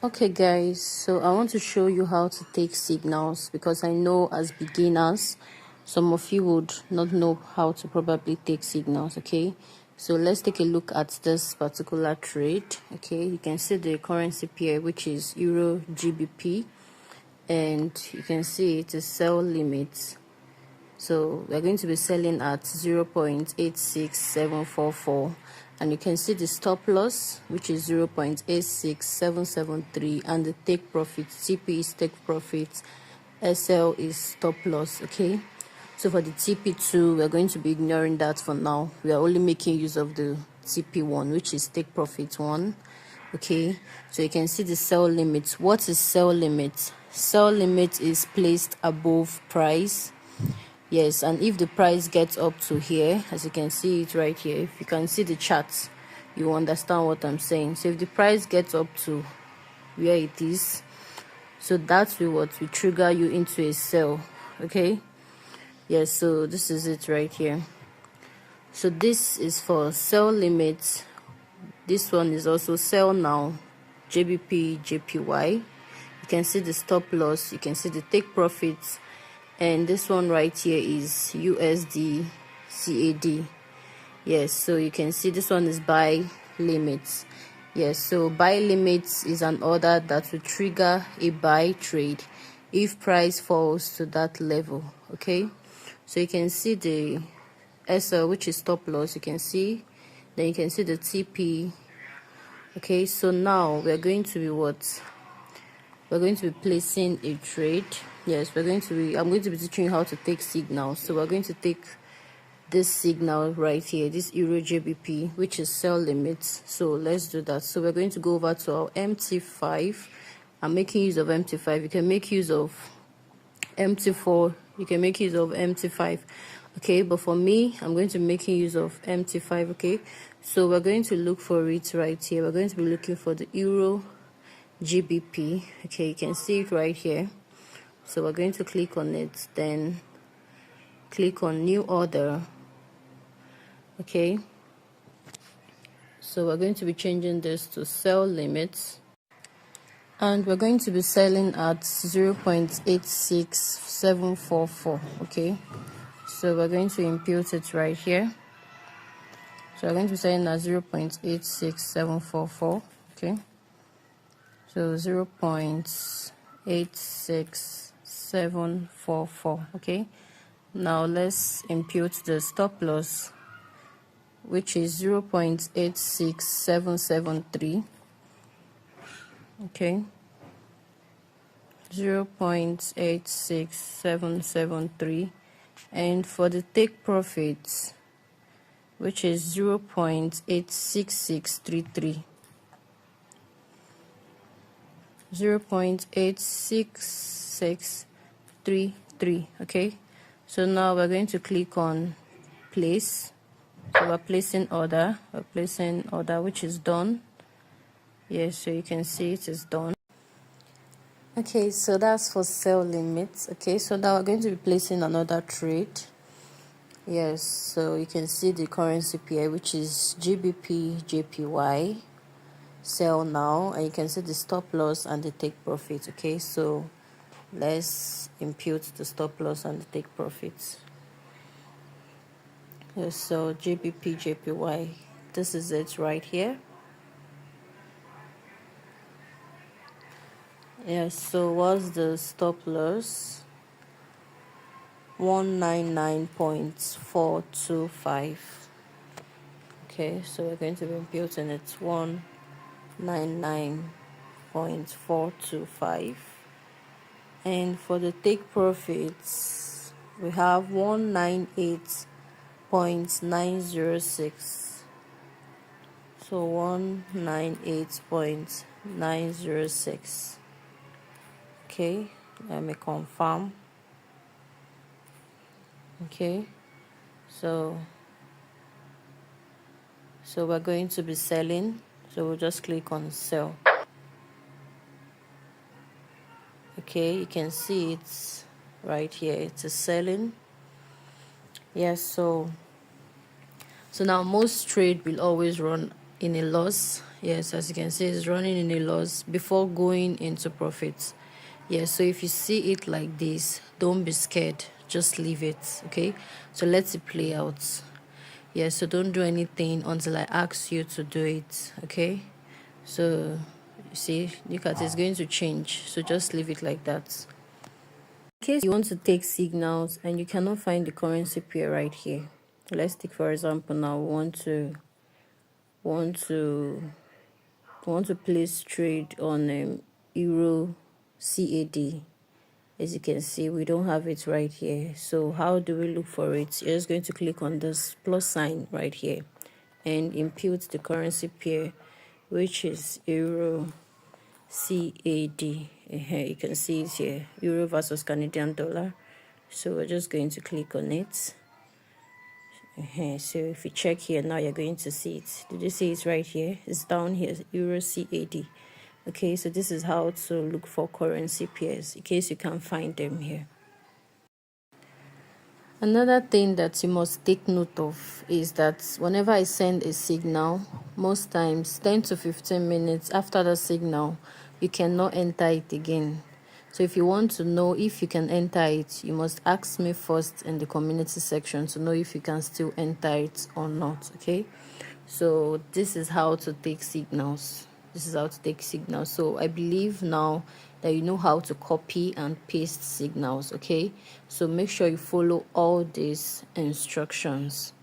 Okay guys, so I want to show you how to take signals, because I know as beginners some of you would not know how to probably take signals. Okay, so let's take a look at this particular trade. Okay, you can see the currency pair, which is Euro GBP, and you can see it is sell limit. So we're going to be selling at 0.86744, and you can see the stop loss, which is 0.86773, and the take profit, TP is take profit, SL is stop loss. Okay, so for the TP2 we're going to be ignoring that for now. We are only making use of the TP1, which is take profit 1. Okay, so you can see the sell limit. What is sell limit? Sell limit is placed above price. Yes, and if the price gets up to here, as you can see it right here, if you can see the charts, you understand what I'm saying. So if the price gets up to where it is, so that's what will trigger you into a sell. Okay, yes, so this is it right here. So this is for sell limit. This one is also sell now, JBP JPY. You can see the stop loss, you can see the take profits, and this one right here is USD CAD. Yes, so you can see this one is buy limits. Yes, so buy limits is an order that will trigger a buy trade if price falls to that level. Okay, so you can see the SL, which is stop loss, you can see, then you can see the TP. Okay, so now we're going to be we're going to be placing a trade. Yes, I'm going to be teaching you how to take signals. So we're going to take this signal right here, this Euro JBP, which is sell limits. So let's do that. So we're going to go over to our MT5. I'm making use of MT5. You can make use of MT4, you can make use of MT5. Okay, but for me, I'm going to be making use of MT5. Okay, so we're going to look for it right here. We're going to be looking for the Euro GBP. Okay, you can see it right here. So we're going to click on it, then click on new order. Okay, so we're going to be changing this to sell limits, and we're going to be selling at 0.86744. okay, so we're going to impute it right here. So we're going to be selling at 0.86744. okay, so 0.86744. okay, now let's impute the stop loss, which is 0.86773. okay, 0.86773, and for the take profits, which is 0.86633. 0.86633. okay, so now we're going to click on place. So we're placing order, which is done. Yes, so you can see it is done. Okay, so that's for sell limits. Okay, so now we're going to be placing another trade. Yes, so you can see the currency pair, which is GBP JPY, sell now, and you can see the stop loss and the take profit. Okay, so let's impute the stop loss and the take profits. Yes, so GBP JPY, this is it right here. Yes, so what's the stop loss? 199.425. okay, so we're going to be imputing it 199.425, and for the take profits we have 198.906. so 198.906. okay, let me confirm. Okay, so we're going to be selling, so we'll just click on sell. Okay, you can see it's right here, it's a selling. Yes, so now most trade will always run in a loss. Yes, as you can see, it's running in a loss before going into profits. Yes, so if you see it like this, don't be scared, just leave it. Okay, so let it play out. Yes, so don't do anything until I ask you to do it. Okay, so you see, look at it's going to change, so just leave it like that. In case you want to take signals and you cannot find the currency pair right here, let's take for example now we want to place trade on euro CAD. As you can see, we don't have it right here. So how do we look for it? You're just going to click on this plus sign right here and impute the currency pair, which is euro CAD. You can see it here, euro versus Canadian dollar. So we're just going to click on it. So if you check here now, you're going to see it. Did you see it's right here? It's down here, euro CAD. Okay, so this is how to look for currency pairs in case you can't find them here. Another thing that you must take note of is that whenever I send a signal, most times 10 to 15 minutes after the signal, you cannot enter it again. So if you want to know if you can enter it, you must ask me first in the community section to know if you can still enter it or not. Okay, so this is how to take signals. So I believe now that you know how to copy and paste signals. Okay, so make sure you follow all these instructions.